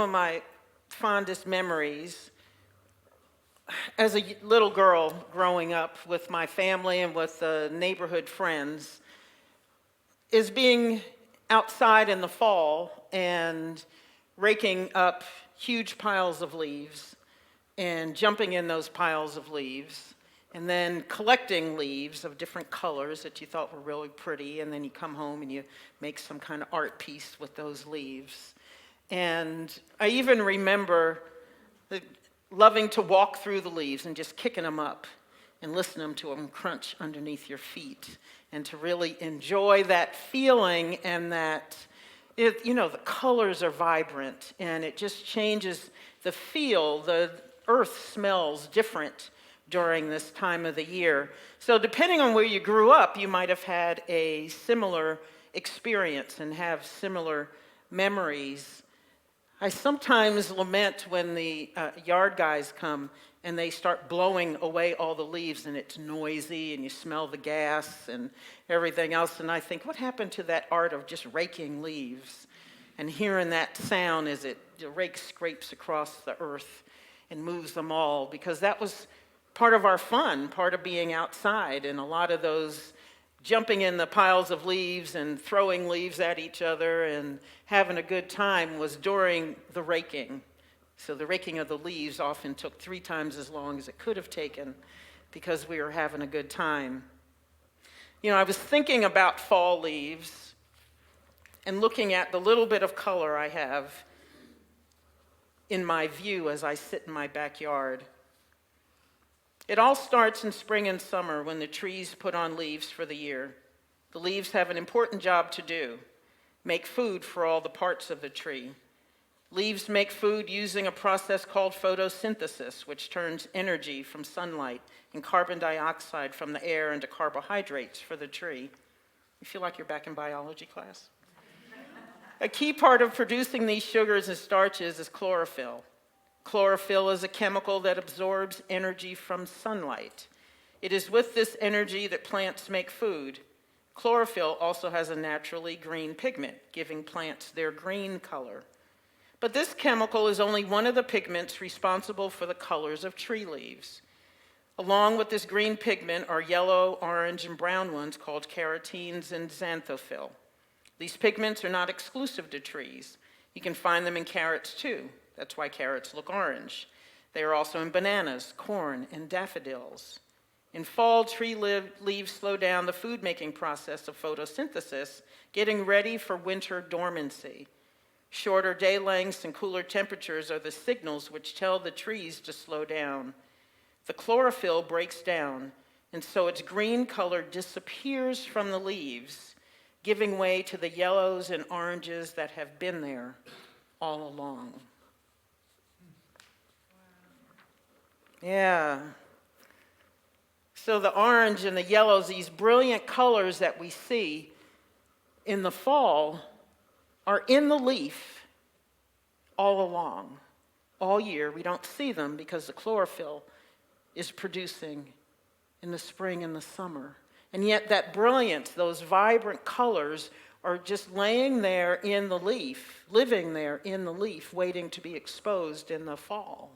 some of my fondest memories as a little girl growing up with my family and with neighborhood friends is being outside in the fall and raking up huge piles of leaves and jumping in those piles of leaves and then collecting leaves of different colors that you thought were really pretty, and then you come home and you make some kind of art piece with those leaves. And I even remember loving to walk through the leaves and just kicking them up and listening to them crunch underneath your feet, and to really enjoy that feeling, and that the colors are vibrant and it just changes the feel. The earth smells different during this time of the year. So depending on where you grew up, you might have had a similar experience and have similar memories. I sometimes lament when the yard guys come and they start blowing away all the leaves, and it's noisy and you smell the gas and everything else. And I think, what happened to that art of just raking leaves and hearing that sound as the rake scrapes across the earth and moves them all? Because that was part of our fun, part of being outside. And a lot of those jumping in the piles of leaves and throwing leaves at each other and having a good time was during the raking. So the raking of the leaves often took 3 times as long as it could have taken, because we were having a good time. I was thinking about fall leaves and looking at the little bit of color I have in my view as I sit in my backyard. It all starts in spring and summer when the trees put on leaves for the year. The leaves have an important job to do: make food for all the parts of the tree. Leaves make food using a process called photosynthesis, which turns energy from sunlight and carbon dioxide from the air into carbohydrates for the tree. You feel like you're back in biology class? A key part of producing these sugars and starches is chlorophyll. Chlorophyll is a chemical that absorbs energy from sunlight. It is with this energy that plants make food. Chlorophyll also has a naturally green pigment, giving plants their green color. But this chemical is only one of the pigments responsible for the colors of tree leaves. Along with this green pigment are yellow, orange, and brown ones called carotenes and xanthophyll. These pigments are not exclusive to trees. You can find them in carrots too. That's why carrots look orange. They are also in bananas, corn, and daffodils. In fall, tree leaves slow down the food-making process of photosynthesis, getting ready for winter dormancy. Shorter day lengths and cooler temperatures are the signals which tell the trees to slow down. The chlorophyll breaks down, and so its green color disappears from the leaves, giving way to the yellows and oranges that have been there all along. Yeah. So the orange and the yellows, these brilliant colors that we see in the fall, are in the leaf all along, all year. We don't see them because the chlorophyll is producing in the spring and the summer. And yet that brilliance, those vibrant colors, are just laying there in the leaf, living there in the leaf, waiting to be exposed in the fall.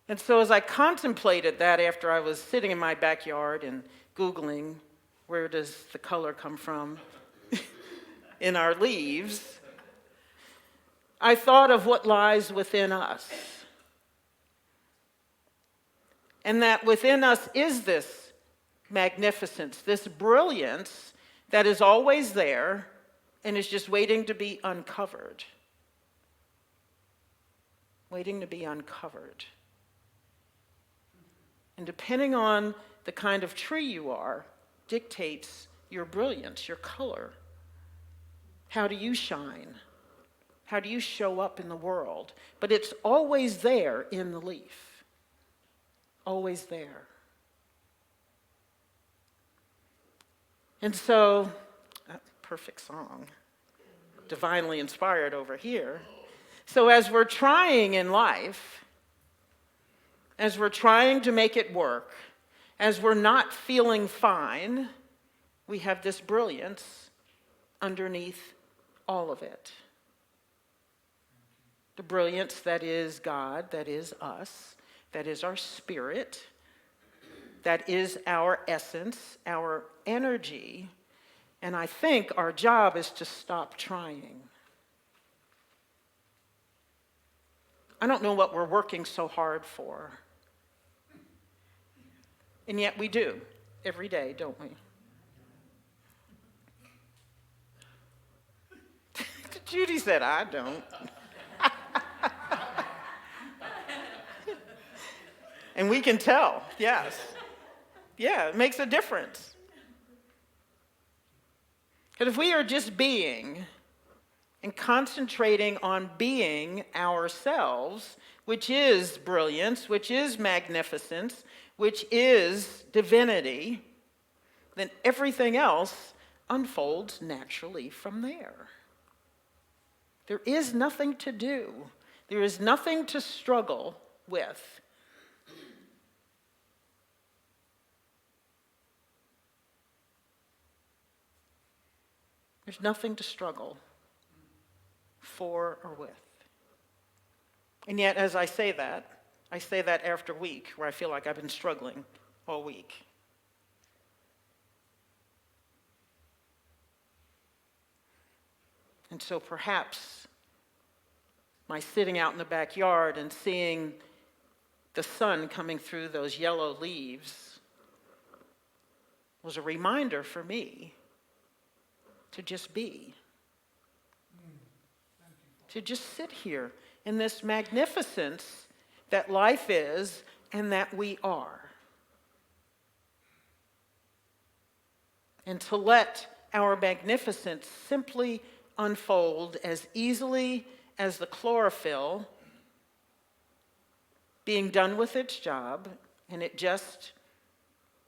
And so as I contemplated that after I was sitting in my backyard and Googling, where does the color come from in our leaves, I thought of what lies within us. And that within us is this magnificence, this brilliance that is always there and is just waiting to be uncovered. Waiting to be uncovered. And depending on the kind of tree you are, dictates your brilliance, your color. How do you shine? How do you show up in the world? But it's always there in the leaf. Always there. And so, perfect song, divinely inspired over here. So as we're trying in life, as we're trying to make it work, as we're not feeling fine, we have this brilliance underneath all of it. the brilliance that is God, that is us, that is our spirit, that is our essence, our energy. And I think our job is to stop trying. I don't know what we're working so hard for. And yet we do, every day, don't we? Judy said, I don't. And we can tell, yes. Yeah, it makes a difference. Because if we are just being and concentrating on being ourselves, which is brilliance, which is magnificence, which is divinity, then everything else unfolds naturally from there. There is nothing to do. There is nothing to struggle with. There's nothing to struggle for or with. And yet, as I say that after a week where I feel like I've been struggling all week. And so perhaps my sitting out in the backyard and seeing the sun coming through those yellow leaves was a reminder for me to just be. To just sit here in this magnificence that life is and that we are. And to let our magnificence simply unfold as easily as the chlorophyll being done with its job, and it just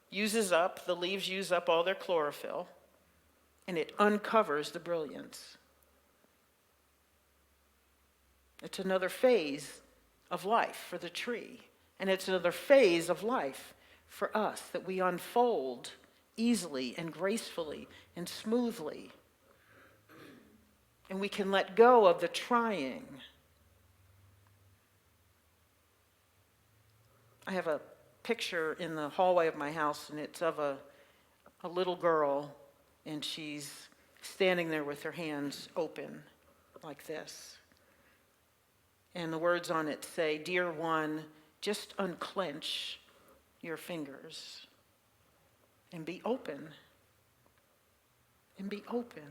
uses up, the leaves use up all their chlorophyll, and it uncovers the brilliance. It's another phase of life for the tree, and it's another phase of life for us that we unfold easily and gracefully and smoothly. And we can let go of the trying. I have a picture in the hallway of my house, and it's of a little girl, and she's standing there with her hands open like this. And the words on it say, "Dear one, just unclench your fingers and be open. And be open."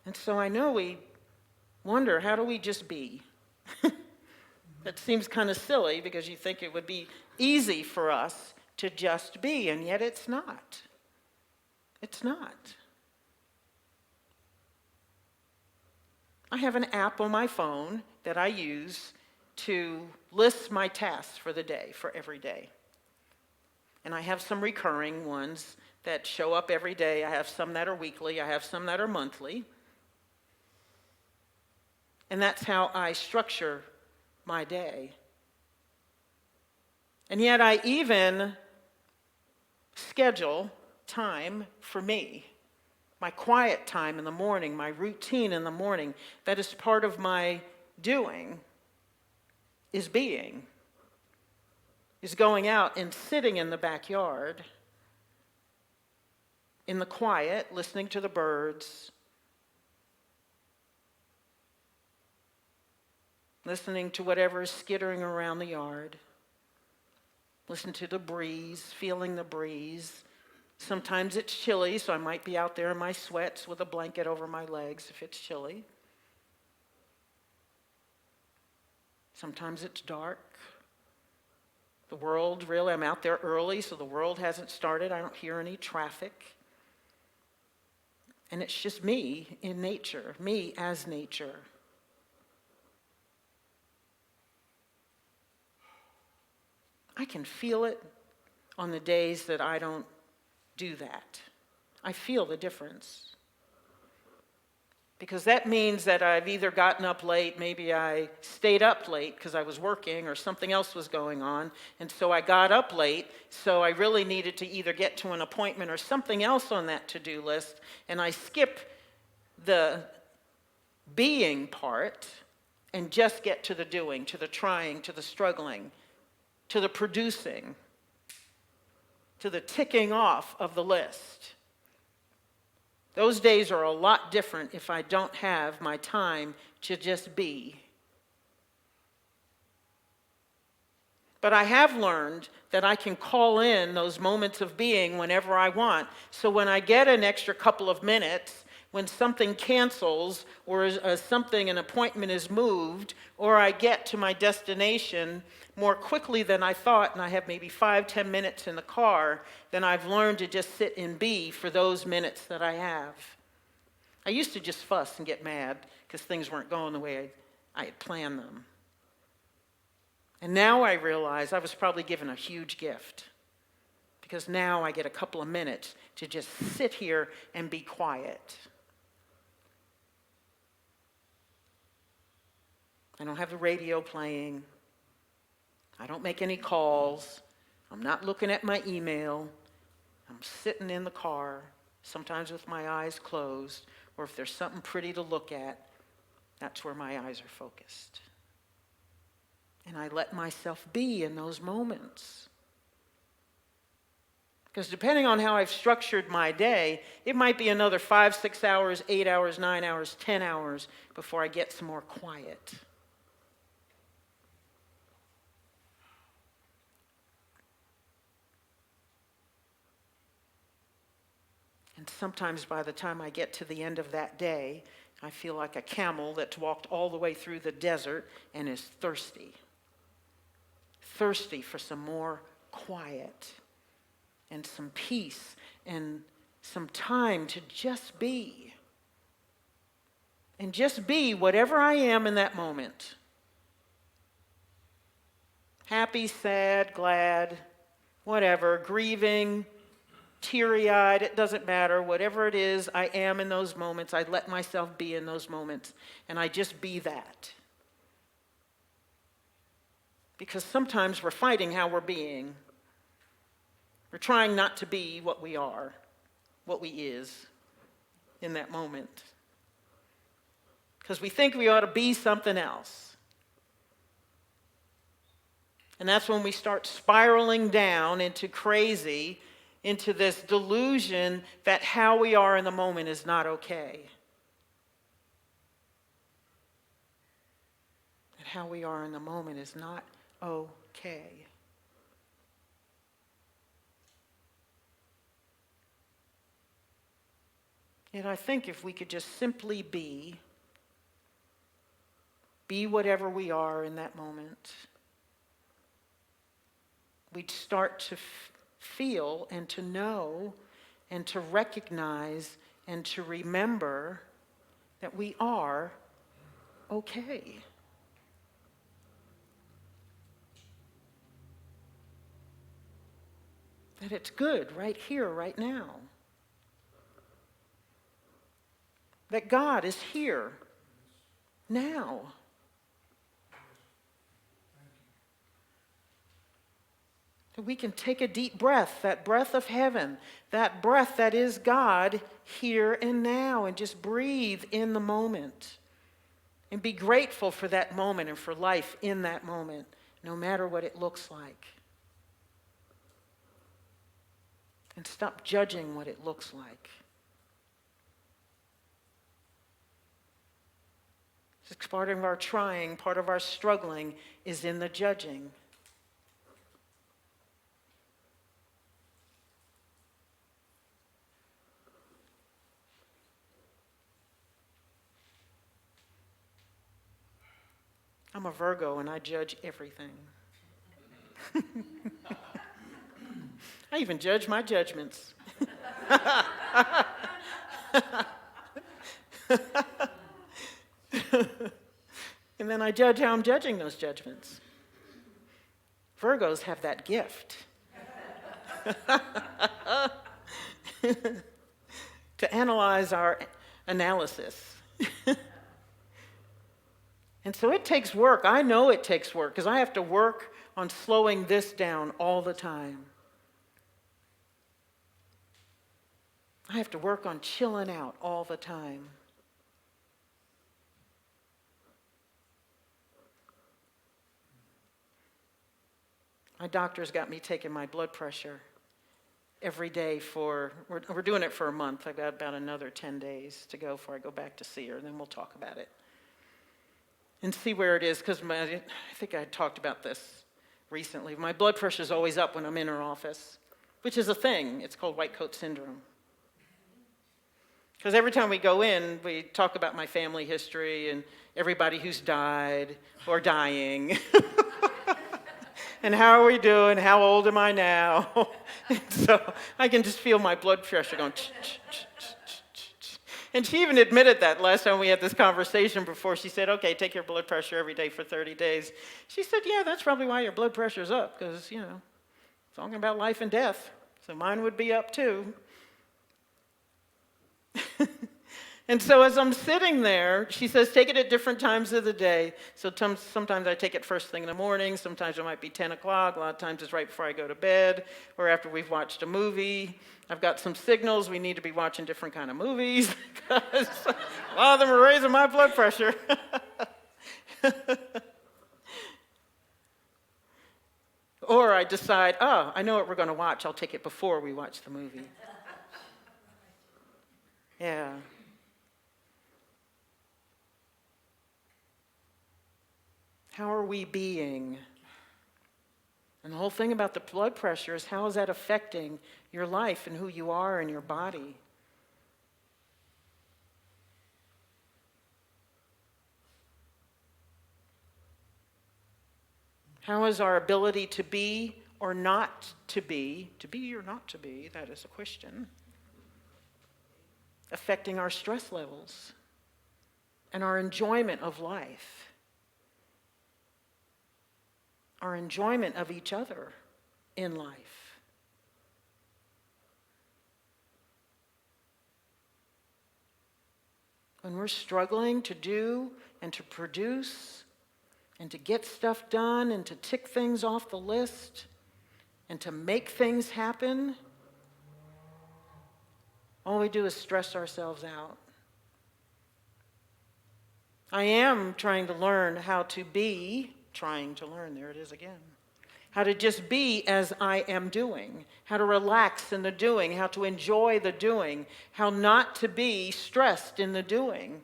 And so I know we wonder, how do we just be? That seems kind of silly because you think it would be easy for us to just be, and yet it's not. It's not. I have an app on my phone that I use to list my tasks for the day, for every day. And I have some recurring ones that show up every day. I have some that are weekly. I have some that are monthly. And that's how I structure my day. And yet I even schedule time for me, my quiet time in the morning, my routine in the morning. That is part of my doing, is being, is going out and sitting in the backyard, in the quiet, listening to the birds, listening to whatever is skittering around the yard, listen to the breeze, feeling the breeze. Sometimes it's chilly, so I might be out there in my sweats with a blanket over my legs if it's chilly. Sometimes it's dark. The world, really, I'm out there early, so the world hasn't started. I don't hear any traffic. And it's just me in nature, me as nature. I can feel it on the days that I don't do that. I feel the difference. because that means that I've either gotten up late, maybe I stayed up late because I was working or something else was going on, and so I got up late, so I really needed to either get to an appointment or something else on that to-do list, and I skip the being part and just get to the doing, to the trying, to the struggling, to the producing, to the ticking off of the list. Those days are a lot different if I don't have my time to just be. But I have learned that I can call in those moments of being whenever I want. So when I get an extra couple of minutes, when something cancels or an appointment is moved, or I get to my destination more quickly than I thought, and I have maybe 5-10 minutes in the car, then I've learned to just sit and be for those minutes that I have. I used to just fuss and get mad because things weren't going the way I had planned them. And now I realize I was probably given a huge gift, because now I get a couple of minutes to just sit here and be quiet. I don't have the radio playing. I don't make any calls. I'm not looking at my email. I'm sitting in the car, sometimes with my eyes closed, or if there's something pretty to look at, that's where my eyes are focused. And I let myself be in those moments. Because depending on how I've structured my day, it might be another 5, 6 hours, 8 hours, 9 hours, 10 hours before I get some more quiet. And sometimes by the time I get to the end of that day, I feel like a camel that's walked all the way through the desert and is thirsty. Thirsty for some more quiet and some peace and some time to just be. And just be whatever I am in that moment. Happy, sad, glad, whatever, grieving, teary-eyed, it doesn't matter. Whatever it is, I am in those moments. I let myself be in those moments, and I just be that. Because sometimes we're fighting how we're being. We're trying not to be what we are, what we is in that moment. Because we think we ought to be something else. And that's when we start spiraling down into crazy, into this delusion that how we are in the moment is not okay. That how we are in the moment is not okay. Yet I think if we could just simply be whatever we are in that moment, we'd start to feel and to know and to recognize and to remember that we are okay. That it's good right here, right now. That God is here now. That we can take a deep breath, that breath of heaven, that breath that is God here and now, and just breathe in the moment. And be grateful for that moment and for life in that moment, no matter what it looks like. And stop judging what it looks like. It's part of our trying, part of our struggling is in the judging. I'm a Virgo and I judge everything. I even judge my judgments. And then I judge how I'm judging those judgments. Virgos have that gift. To analyze our analysis And so it takes work. I know it takes work because I have to work on slowing this down all the time. I have to work on chilling out all the time. My doctor's got me taking my blood pressure every day we're doing it for a month. I've got about another 10 days to go before I go back to see her, and then we'll talk about it. And see where it is, because I think I talked about this recently. My blood pressure is always up when I'm in her office, which is a thing. It's called white coat syndrome. Because every time we go in, we talk about my family history and everybody who's died or dying. And how are we doing? How old am I now? So I can just feel my blood pressure going. And she even admitted that last time we had this conversation before. She said, okay, take your blood pressure every day for 30 days. She said, yeah, that's probably why your blood pressure's up, because, talking about life and death. So mine would be up too. And so as I'm sitting there, she says, take it at different times of the day. So sometimes I take it first thing in the morning. Sometimes it might be 10 o'clock. A lot of times it's right before I go to bed or after we've watched a movie. I've got some signals. We need to be watching different kind of movies because a lot of them are raising my blood pressure. Or I decide, I know what we're going to watch. I'll take it before we watch the movie. Yeah. How are we being? And the whole thing about the blood pressure is, how is that affecting your life and who you are and your body? How is our ability to be or not to be or not to be, that is a question, affecting our stress levels and our enjoyment of life? Our enjoyment of each other in life. When we're struggling to do and to produce and to get stuff done and to tick things off the list and to make things happen, all we do is stress ourselves out. I am trying to learn how to be. There it is again. How to just be as I am doing. How to relax in the doing. How to enjoy the doing. How not to be stressed in the doing.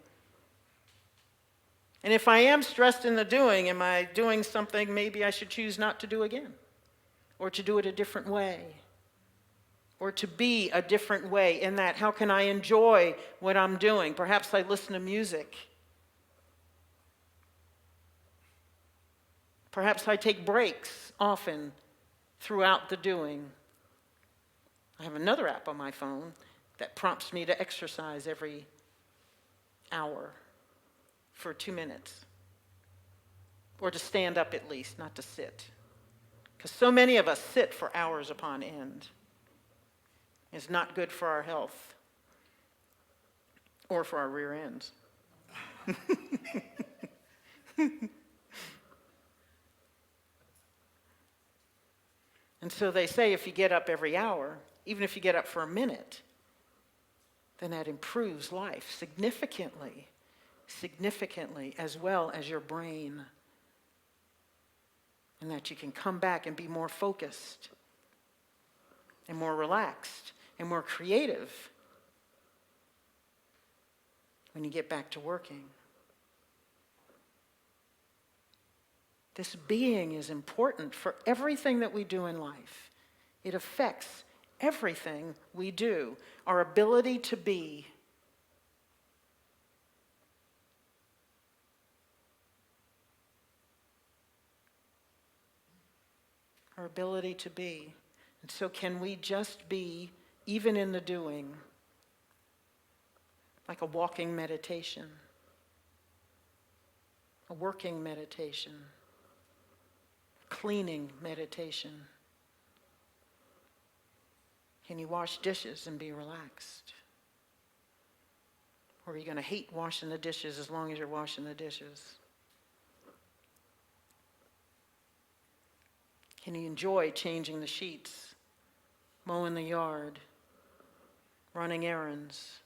And if I am stressed in the doing, am I doing something maybe I should choose not to do again? Or to do it a different way? Or to be a different way in that? How can I enjoy what I'm doing? Perhaps I listen to music. Perhaps I take breaks often throughout the doing. I have another app on my phone that prompts me to exercise every hour for 2 minutes. Or to stand up at least, not to sit. Because so many of us sit for hours upon end. It's not good for our health or for our rear ends. And so they say if you get up every hour, even if you get up for a minute, then that improves life significantly, as well as your brain. And that you can come back and be more focused and more relaxed and more creative when you get back to working. This being is important for everything that we do in life. It affects everything we do. Our ability to be. Our ability to be. And so can we just be, even in the doing, like a walking meditation, a working meditation, cleaning meditation? Can you wash dishes and be relaxed? Or are you going to hate washing the dishes as long as you're washing the dishes? Can you enjoy changing the sheets, mowing the yard, running errands?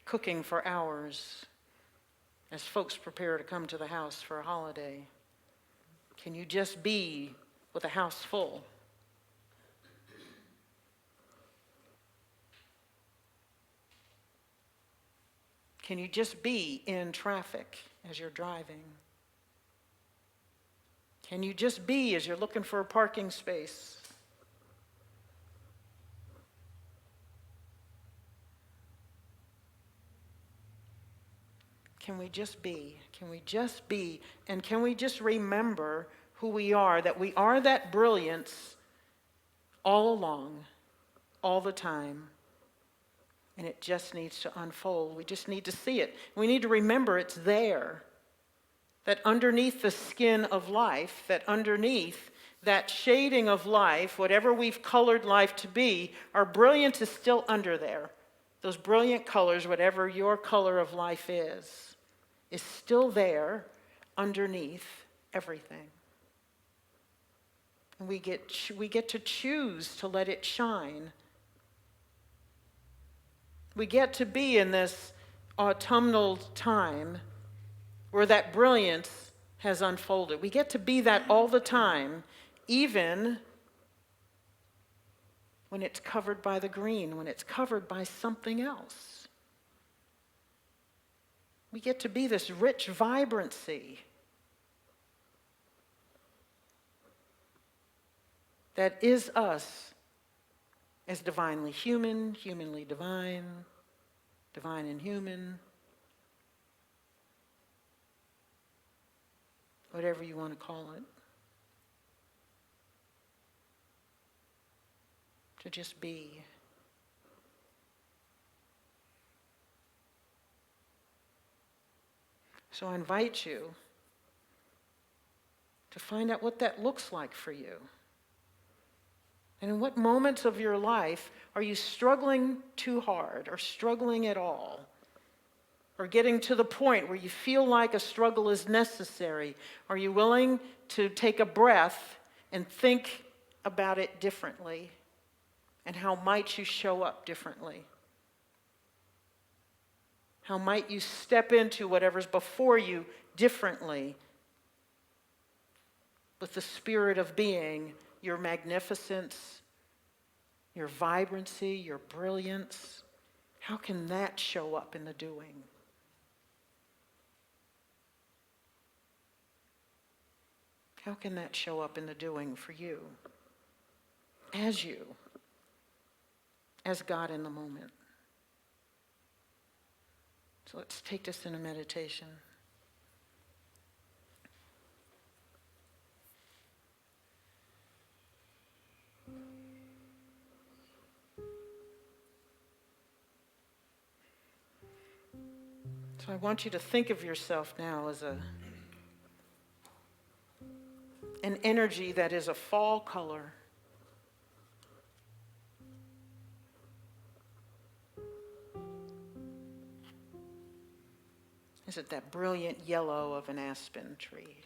Cooking for hours as folks prepare to come to the house for a holiday? Can you just be with a house full? Can you just be in traffic as you're driving? Can you just be as you're looking for a parking space? Can we just be? Can we just be? And can we just remember who we are, that we are that brilliance all along, all the time, and it just needs to unfold. We just need to see it. We need to remember it's there, that underneath the skin of life, that underneath that shading of life, whatever we've colored life to be, our brilliance is still under there. Those brilliant colors, whatever your color of life is still there underneath everything. And we get to choose to let it shine. We get to be in this autumnal time where that brilliance has unfolded. We get to be that all the time, even when it's covered by the green, when it's covered by something else. We get to be this rich vibrancy that is us as divinely human, humanly divine, divine and human, whatever you want to call it. To just be. So I invite you to find out what that looks like for you. And in what moments of your life are you struggling too hard or struggling at all? Or getting to the point where you feel like a struggle is necessary? Are you willing to take a breath and think about it differently? And how might you show up differently? How might you step into whatever's before you differently with the spirit of being, your magnificence, your vibrancy, your brilliance? How can that show up in the doing? How can that show up in the doing for you? As God in the moment. So let's take this in a meditation. So I want you to think of yourself now as an energy that is a fall color. Is it that brilliant yellow of an aspen tree?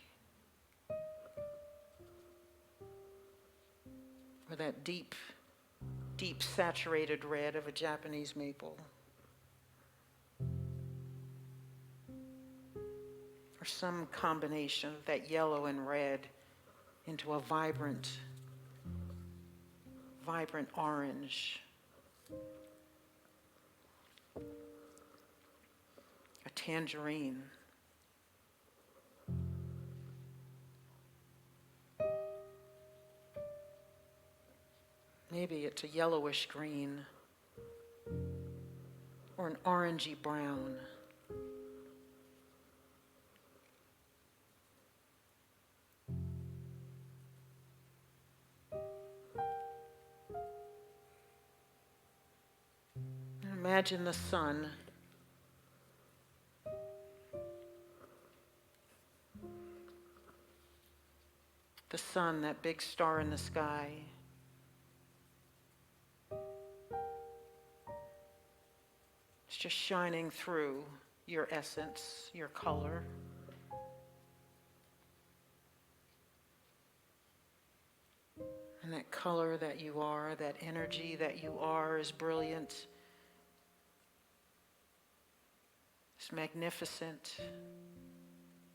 Or that deep, deep saturated red of a Japanese maple? Or some combination of that yellow and red into a vibrant orange? A tangerine. Maybe it's a yellowish green or an orangey brown. Imagine the sun. The sun, that big star in the sky. It's just shining through your essence, your color. And that color that you are, that energy that you are is brilliant. It's magnificent,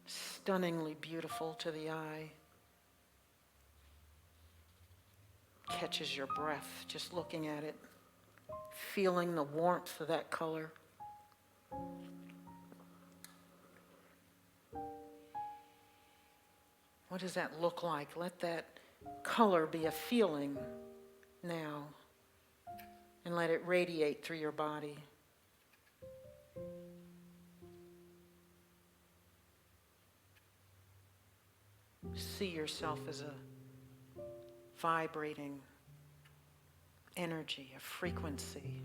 stunningly beautiful to the eye. Catches your breath just looking at it, feeling the warmth of that color. What does that look like? Let that color be a feeling now, and let it radiate through your body. See yourself as a vibrating energy, a frequency.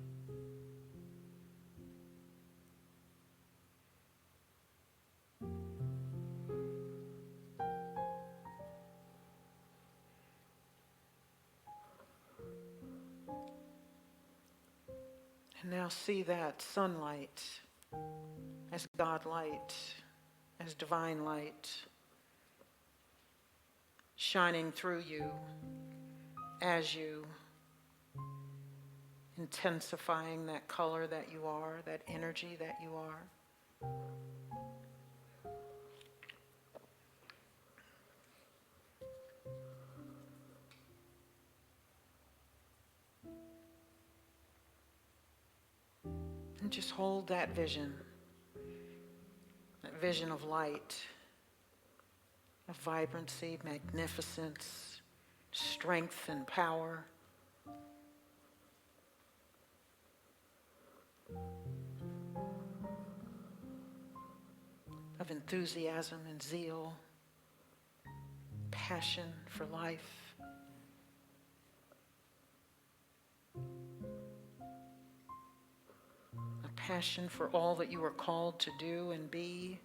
And now see that sunlight as God light, as divine light, shining through you as you, intensifying that color that you are, that energy that you are. And just hold that vision of light, of vibrancy, magnificence, strength and power. Of enthusiasm and zeal, passion for life. Passion for all that you are called to do and be.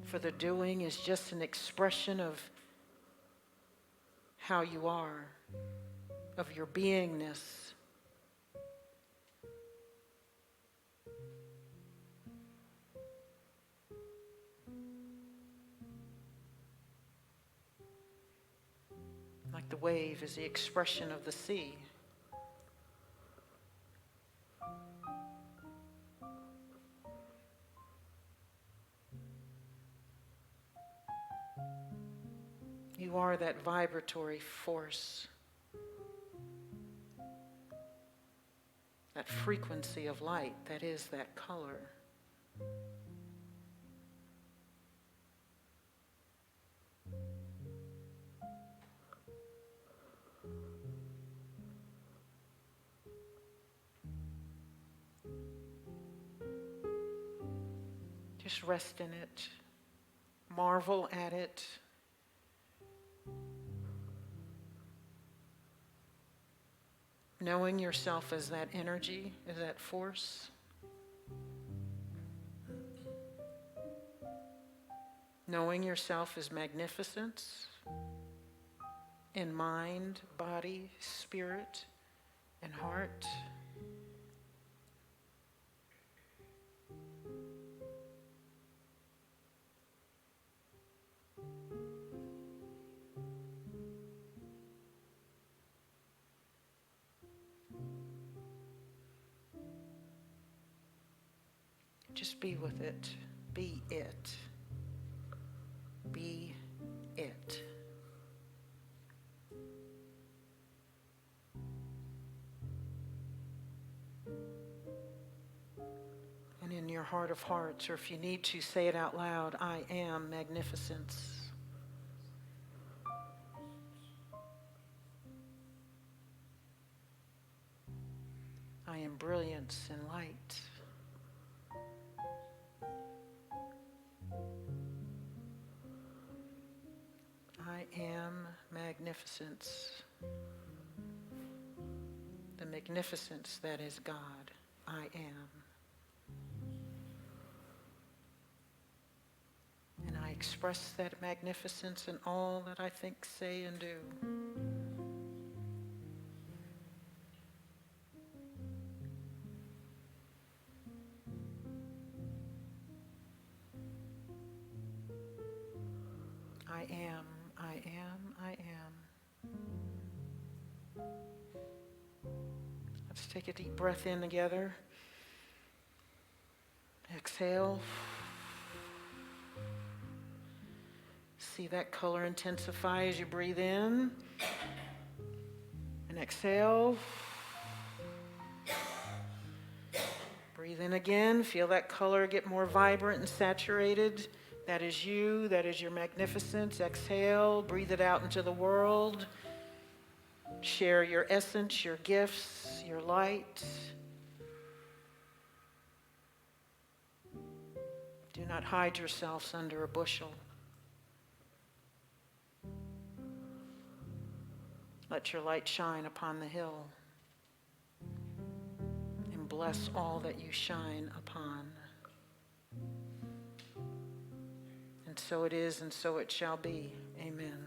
For the doing is just an expression of how you are, of your beingness. Like the wave is the expression of the sea. You are that vibratory force, that frequency of light that is that color. Just rest in it, marvel at it. Knowing yourself as that energy, as that force. Knowing yourself as magnificence in mind, body, spirit, and heart. Just be with it. Be it. Be it. And in your heart of hearts, or if you need to, say it out loud, I am magnificence. I am brilliance and light. I am magnificence. The magnificence that is God. I am. And I express that magnificence in all that I think, say, and do. am, I am, I am. Let's take a deep breath in together. Exhale. See that color intensify as you breathe in. And exhale. Breathe in again. Feel that color get more vibrant and saturated. That is you. That is your magnificence. Exhale. Breathe it out into the world. Share your essence, your gifts, your light. Do not hide yourselves under a bushel. Let your light shine upon the hill. And bless all that you shine upon. And so it is, and so it shall be. Amen.